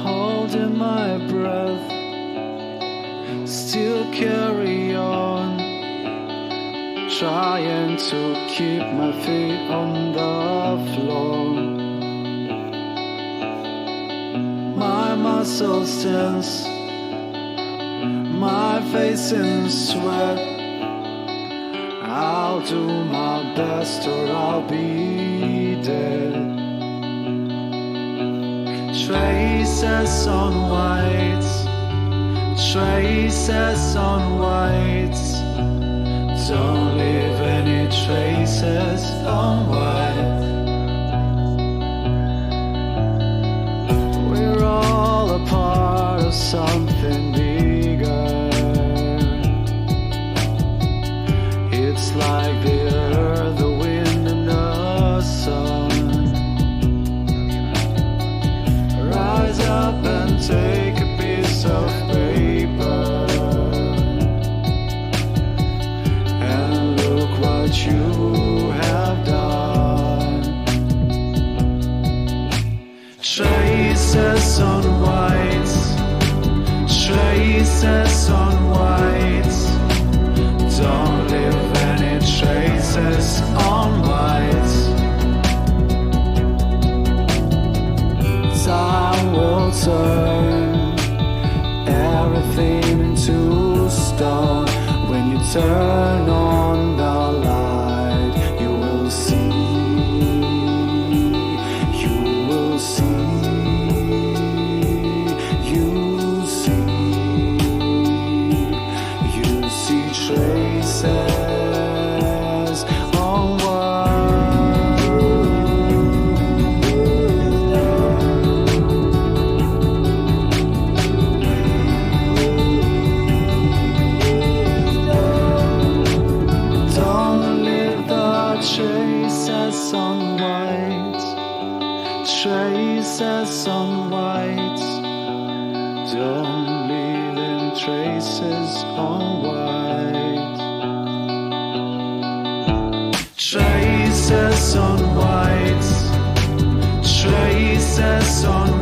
Holding my breath, still carry on, trying to keep my feet on the floor. My muscles tense, my face in sweat. I'll do my best or I'll be dead. Traces on white, traces on white. Don't leave any traces on white. We're all a part of something bigger. It's like the earth, the wind and the sun. Rise up and take a piece of paper and look what you have done. Traces on white, traces on white. Don't leave any traces on white. Time will turn everything into stone. When you turn on the light, you will see, you will see, you see traces on traces on white, traces on white. Don't leave any traces on white. Traces on white, traces on